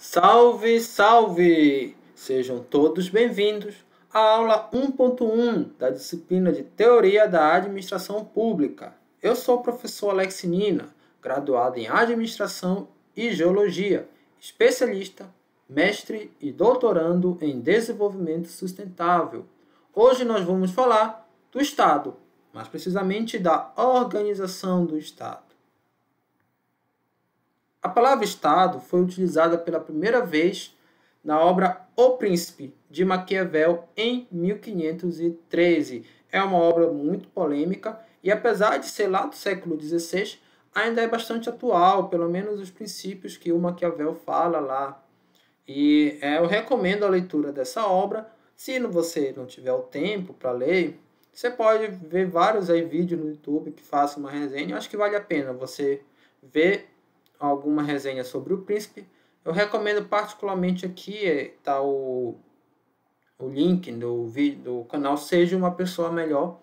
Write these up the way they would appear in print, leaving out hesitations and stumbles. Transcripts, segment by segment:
Salve, salve! Sejam todos bem-vindos à aula 1.1 da disciplina de Teoria da Administração Pública. Eu sou o professor Alex Nina, graduado em Administração e Geologia, especialista, mestre e doutorando em Desenvolvimento Sustentável. Hoje nós vamos falar do Estado, mais precisamente da organização do Estado. A palavra Estado foi utilizada pela primeira vez na obra O Príncipe, de Maquiavel, em 1513. É uma obra muito polêmica e, apesar de ser lá do século XVI, ainda é bastante atual, pelo menos os princípios que o Maquiavel fala lá. E eu recomendo a leitura dessa obra. Se você não tiver o tempo para ler, você pode ver vários vídeos no YouTube que façam uma resenha. Eu acho que vale a pena você ver alguma resenha sobre o Príncipe. Eu recomendo particularmente aqui, tá o link do vídeo do canal Seja Uma Pessoa Melhor.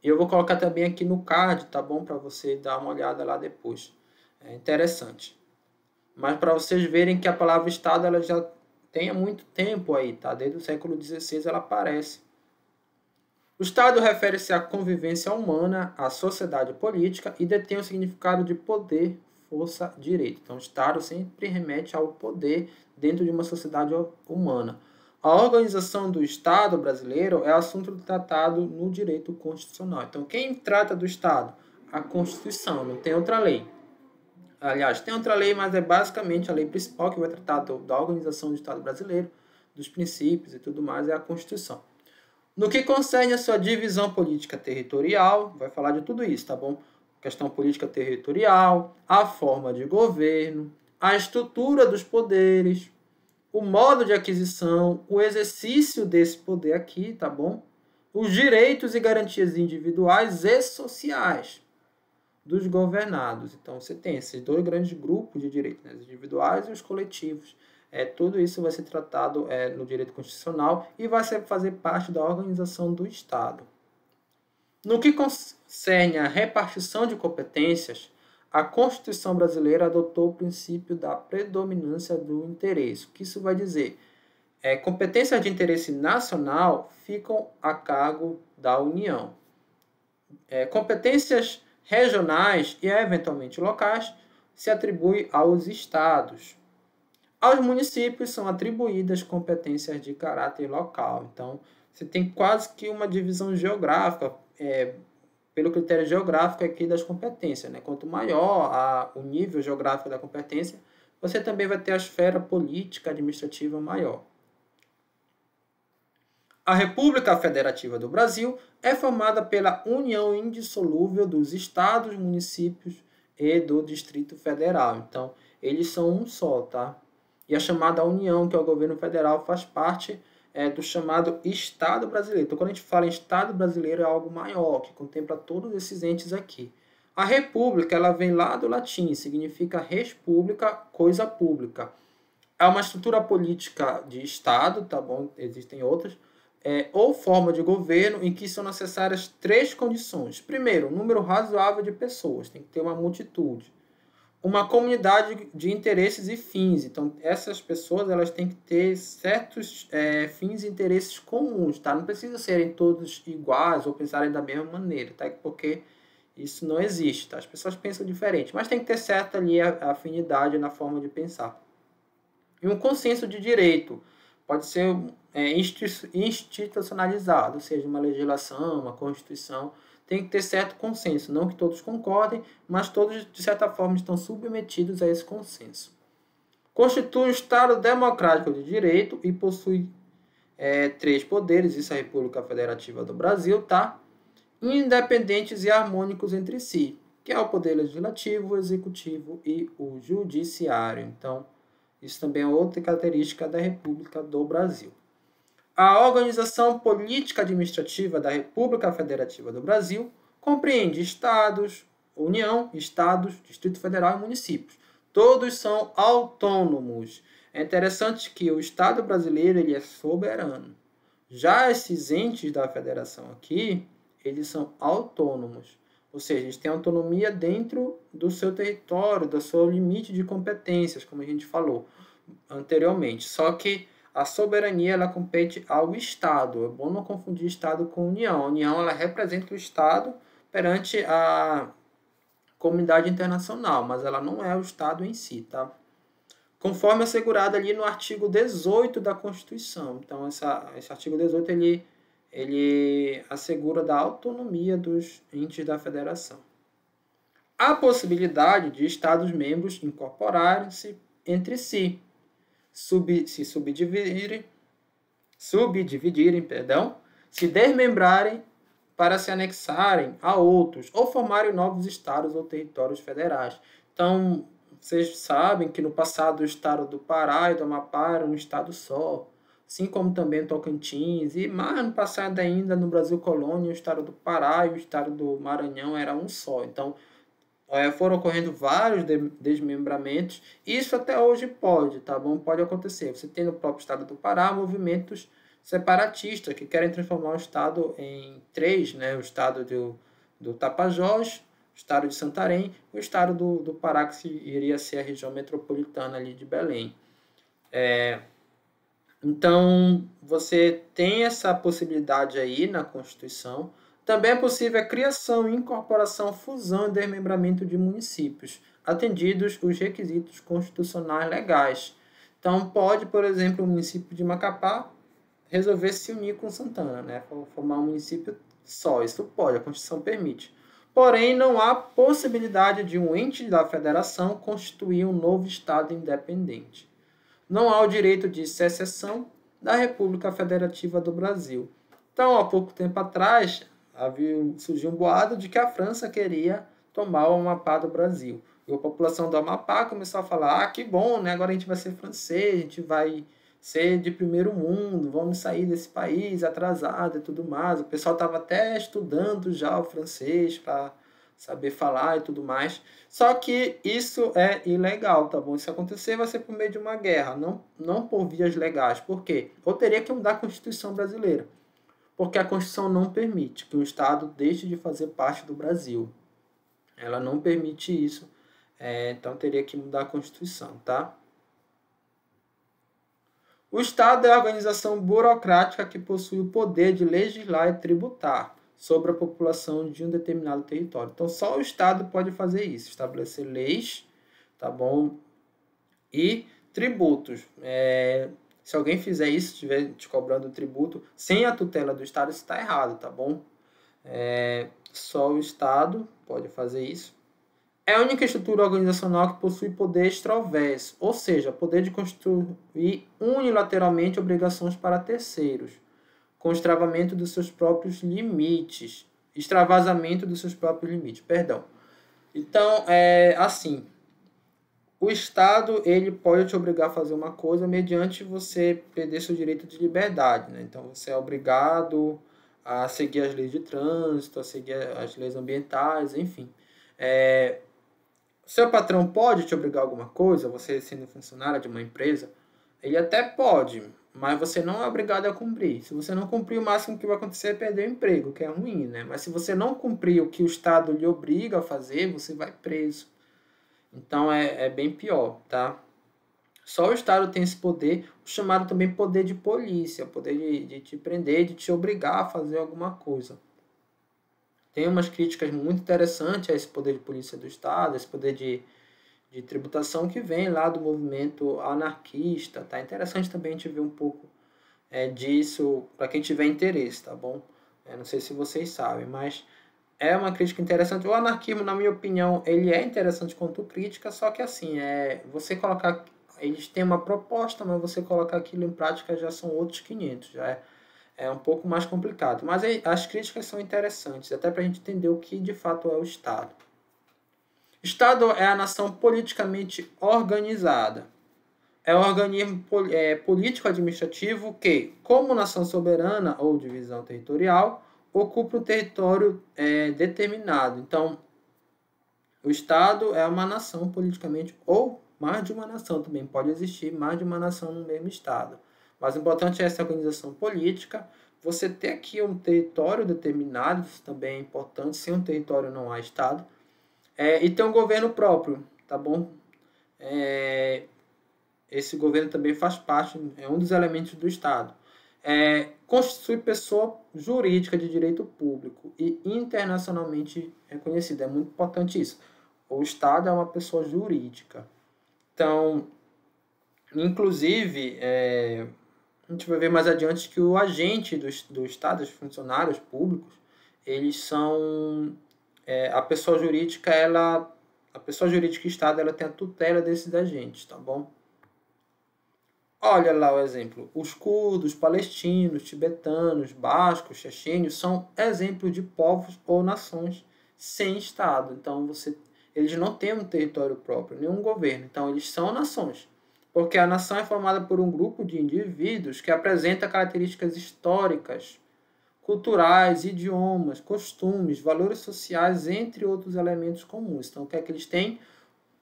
E eu vou colocar também aqui no card, tá bom? Para você dar uma olhada lá depois. É interessante. Mas para vocês verem que a palavra Estado ela já tem há muito tempo aí, tá? Desde o século XVI ela aparece. O Estado refere-se à convivência humana, à sociedade política e detém o significado de poder, força, direito. Então, o Estado sempre remete ao poder dentro de uma sociedade humana. A organização do Estado brasileiro é assunto tratado no direito constitucional. Então, quem trata do Estado? A Constituição, não tem outra lei. Aliás, tem outra lei, mas é basicamente a lei principal que vai tratar da organização do Estado brasileiro, dos princípios e tudo mais, é a Constituição. No que concerne a sua divisão política territorial, vai falar de tudo isso, tá bom? Questão política territorial, a forma de governo, a estrutura dos poderes, o modo de aquisição, o exercício desse poder aqui, tá bom? Os direitos e garantias individuais e sociais dos governados. Então, você tem esses dois grandes grupos de direitos, né? Os individuais e os coletivos. Tudo isso vai ser tratado no direito constitucional e vai fazer parte da organização do Estado. No que concerne a repartição de competências, a Constituição brasileira adotou o princípio da predominância do interesse. O que isso vai dizer? Competências de interesse nacional ficam a cargo da União. Competências regionais e, eventualmente, locais se atribuem aos estados. Aos municípios são atribuídas competências de caráter local. Então, você tem quase que uma divisão geográfica, pelo critério geográfico aqui das competências, né? Quanto maior o nível geográfico da competência, você também vai ter a esfera política administrativa maior. A República Federativa do Brasil é formada pela união indissolúvel dos estados, municípios e do Distrito Federal. Então, eles são um só, tá? E a chamada União, que é o governo federal, faz parte do chamado Estado brasileiro. Então, quando a gente fala em Estado brasileiro, é algo maior, que contempla todos esses entes aqui. A República, ela vem lá do latim, significa res publica, coisa pública. É uma estrutura política de Estado, tá bom? Existem outras. Ou forma de governo em que são necessárias três condições. Primeiro, um número razoável de pessoas, tem que ter uma multitude. Uma comunidade de interesses e fins. Então, essas pessoas elas têm que ter certos fins e interesses comuns, tá? Não precisa serem todos iguais ou pensarem da mesma maneira, tá? Porque isso não existe, tá? As pessoas pensam diferente, mas tem que ter certa ali a afinidade na forma de pensar. E um consenso de direito pode ser institucionalizado, ou seja, uma legislação, uma constituição, tem que ter certo consenso, não que todos concordem, mas todos, de certa forma, estão submetidos a esse consenso. Constitui um Estado democrático de direito e possui três poderes, isso é a República Federativa do Brasil, tá? Independentes e harmônicos entre si, que é o poder legislativo, o executivo e o judiciário. Então, isso também é outra característica da República do Brasil. A organização política administrativa da República Federativa do Brasil compreende estados, União, estados, Distrito Federal e municípios. Todos são autônomos. É interessante que o Estado brasileiro ele é soberano. Já esses entes da federação aqui, eles são autônomos. Ou seja, eles têm autonomia dentro do seu território, do seu limite de competências, como a gente falou. anteriormente. Só que a soberania ela compete ao Estado. É bom não confundir Estado com União. A União ela representa o Estado perante a comunidade internacional, mas ela não é o Estado em si, tá? Conforme assegurado ali no artigo 18 da Constituição. Então, esse artigo 18 ele assegura da autonomia dos entes da federação. Há possibilidade de Estados-membros incorporarem-se entre si, se desmembrarem para se anexarem a outros, ou formarem novos estados ou territórios federais. Então, vocês sabem que no passado o estado do Pará e do Amapá eram um estado só, assim como também o Tocantins, e mais no passado ainda no Brasil colônia, o estado do Pará e o estado do Maranhão era um só. Então, foram ocorrendo vários desmembramentos, e isso até hoje pode, tá bom? Pode acontecer. Você tem no próprio estado do Pará movimentos separatistas que querem transformar o estado em três, né? O estado do Tapajós, o estado de Santarém e o estado do Pará, que iria ser a região metropolitana ali de Belém. Então, você tem essa possibilidade aí na Constituição. Também é possível a criação, incorporação, fusão e desmembramento de municípios, atendidos os requisitos constitucionais legais. Então, pode, por exemplo, o município de Macapá resolver se unir com Santana, né? Formar um município só. Isso pode, a Constituição permite. Porém, não há possibilidade de um ente da federação constituir um novo Estado independente. Não há o direito de secessão da República Federativa do Brasil. Então, há pouco tempo atrás, surgiu um boato de que a França queria tomar o Amapá do Brasil. E a população do Amapá começou a falar, que bom, né? Agora a gente vai ser francês, a gente vai ser de primeiro mundo, vamos sair desse país atrasado e tudo mais. O pessoal estava até estudando já o francês para saber falar e tudo mais. Só que isso é ilegal, tá bom? Se acontecer, vai ser por meio de uma guerra, não por vias legais. Por quê? Ou teria que mudar a Constituição brasileira, porque a Constituição não permite que o Estado deixe de fazer parte do Brasil. Ela não permite isso, então teria que mudar a Constituição, tá? O Estado é a organização burocrática que possui o poder de legislar e tributar sobre a população de um determinado território. Então, só o Estado pode fazer isso, estabelecer leis, tá bom? E tributos. Se alguém fizer isso, estiver te cobrando tributo sem a tutela do Estado, isso está errado, tá bom? Só o Estado pode fazer isso. É a única estrutura organizacional que possui poder extroverso, ou seja, poder de constituir unilateralmente obrigações para terceiros, com extravasamento dos seus próprios limites. Então, assim, o Estado ele pode te obrigar a fazer uma coisa mediante você perder seu direito de liberdade, né? Então, você é obrigado a seguir as leis de trânsito, a seguir as leis ambientais, enfim. Seu patrão pode te obrigar a alguma coisa, você sendo funcionário de uma empresa, ele até pode, mas você não é obrigado a cumprir. Se você não cumprir, o máximo que vai acontecer é perder o emprego, que é ruim, né? Mas se você não cumprir o que o Estado lhe obriga a fazer, você vai preso. Então é bem pior, tá? Só o Estado tem esse poder, o chamado também poder de polícia, poder de te prender, de te obrigar a fazer alguma coisa. Tem umas críticas muito interessantes a esse poder de polícia do Estado, esse poder de tributação que vem lá do movimento anarquista. Tá interessante também a gente ver um pouco disso para quem tiver interesse, tá bom? Não sei se vocês sabem, mas é uma crítica interessante. O anarquismo, na minha opinião, ele é interessante quanto crítica, só que assim, você colocar... Eles têm uma proposta, mas você colocar aquilo em prática já são outros 500, já é um pouco mais complicado. Mas as críticas são interessantes, até para a gente entender o que de fato é o Estado. Estado é a nação politicamente organizada. É um organismo político-administrativo que, como nação soberana ou divisão territorial, ocupa um território determinado. Então, o Estado é uma nação politicamente, ou mais de uma nação também. Pode existir mais de uma nação no mesmo Estado. Mas o importante é essa organização política. Você ter aqui um território determinado, isso também é importante. Sem um território não há Estado. E ter um governo próprio, tá bom? esse governo também faz parte, é um dos elementos do Estado. Constitui pessoa jurídica de direito público e internacionalmente reconhecida. É muito importante isso. O Estado é uma pessoa jurídica. Então, inclusive, a gente vai ver mais adiante que o agente do Estado, os funcionários públicos, eles são... a pessoa jurídica, a pessoa jurídica do Estado, ela tem a tutela desses agentes, tá bom? Olha lá o exemplo. Os curdos, palestinos, tibetanos, bascos, chechênios são exemplos de povos ou nações sem Estado. Então, eles não têm um território próprio, nenhum governo. Então, eles são nações. Porque a nação é formada por um grupo de indivíduos que apresenta características históricas, culturais, idiomas, costumes, valores sociais, entre outros elementos comuns. Então, o que é que eles têm?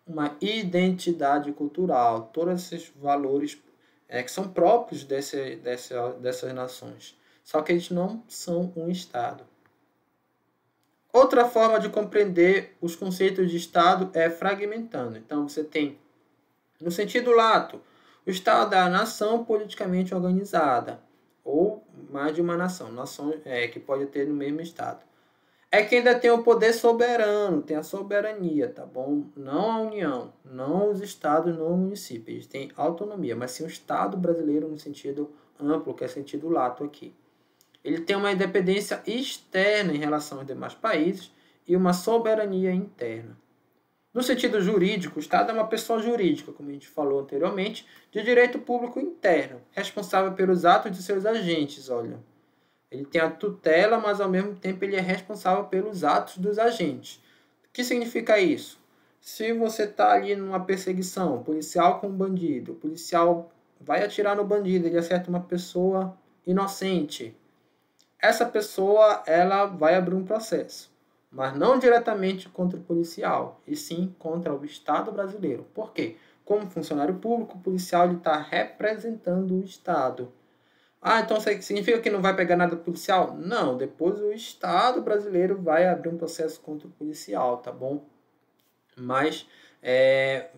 Uma identidade cultural, todos esses valores que são próprios dessas nações. Só que eles não são um Estado. Outra forma de compreender os conceitos de Estado é fragmentando. Então, você tem, no sentido lato, o Estado é a nação politicamente organizada, ou mais de uma nação que pode ter no mesmo Estado. É que ainda tem o poder soberano, tem a soberania, tá bom? Não a União, não os estados, não o município. Eles têm autonomia, mas sim o Estado brasileiro no sentido amplo, que é sentido lato aqui. Ele tem uma independência externa em relação aos demais países e uma soberania interna. No sentido jurídico, o Estado é uma pessoa jurídica, como a gente falou anteriormente, de direito público interno, responsável pelos atos de seus agentes, olha. Ele tem a tutela, mas ao mesmo tempo ele é responsável pelos atos dos agentes. O que significa isso? Se você está ali numa perseguição, policial com um bandido, o policial vai atirar no bandido, ele acerta uma pessoa inocente. Essa pessoa ela vai abrir um processo, mas não diretamente contra o policial, e sim contra o Estado brasileiro. Por quê? Como funcionário público, o policial está representando o Estado. Então significa que não vai pegar nada policial? Não, depois o Estado brasileiro vai abrir um processo contra o policial, tá bom? Mas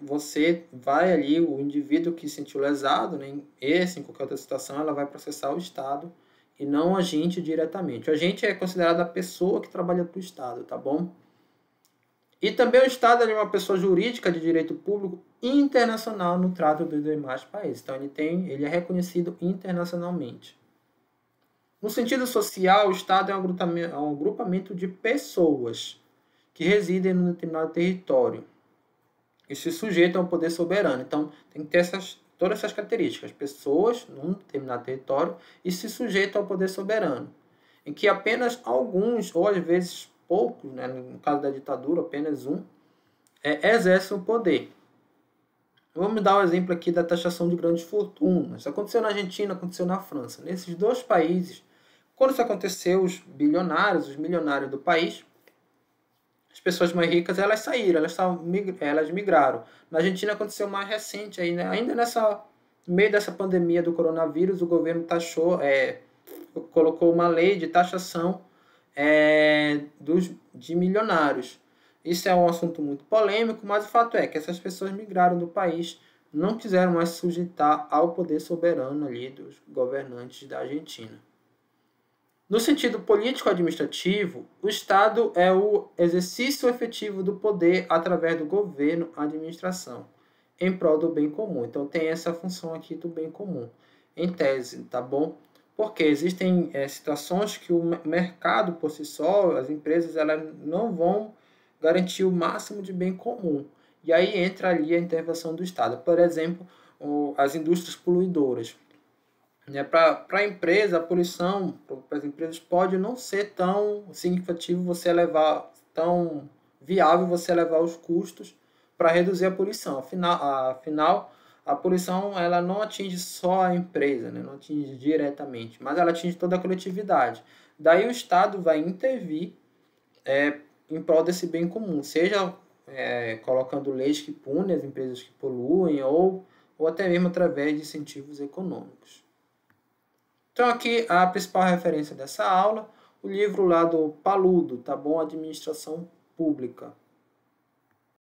você vai ali, o indivíduo que se sentiu lesado, né, em qualquer outra situação, ela vai processar o Estado e não o agente diretamente. O agente é considerado a pessoa que trabalha para o Estado, tá bom? E também o Estado é uma pessoa jurídica de direito público internacional no trato dos demais países. Então, ele é reconhecido internacionalmente. No sentido social, o Estado é um agrupamento de pessoas que residem em um determinado território e se sujeitam ao poder soberano. Então, tem que ter todas essas características. Pessoas num determinado território e se sujeitam ao poder soberano. Em que apenas alguns, ou às vezes poucos, né, no caso da ditadura, apenas um, exerce o poder. Vamos dar um exemplo aqui da taxação de grandes fortunas. Isso aconteceu na Argentina, aconteceu na França. Nesses dois países, quando isso aconteceu, os milionários do país, as pessoas mais ricas, elas saíram, elas migraram. Na Argentina aconteceu mais recente, ainda no meio dessa pandemia do coronavírus, o governo colocou uma lei de taxação de milionários. Isso é um assunto muito polêmico, mas o fato é que essas pessoas migraram do país, não quiseram mais se sujeitar ao poder soberano ali dos governantes da Argentina. No sentido político-administrativo, o Estado é o exercício efetivo do poder através do governo, administração, em prol do bem comum. Então tem essa função aqui do bem comum, em tese, tá bom? Porque existem situações que o mercado por si só, as empresas, elas não vão garantir o máximo de bem comum. E aí entra ali a intervenção do Estado. Por exemplo, as indústrias poluidoras. Para a empresa, a poluição, para as empresas, pode não ser tão significativo tão viável você elevar os custos para reduzir a poluição. Afinal, a poluição ela não atinge só a empresa, né? Não atinge diretamente, mas ela atinge toda a coletividade. Daí o Estado vai intervir em prol desse bem comum, seja colocando leis que punem as empresas que poluem ou até mesmo através de incentivos econômicos. Então aqui a principal referência dessa aula, o livro lá do Paludo, tá bom? Administração Pública.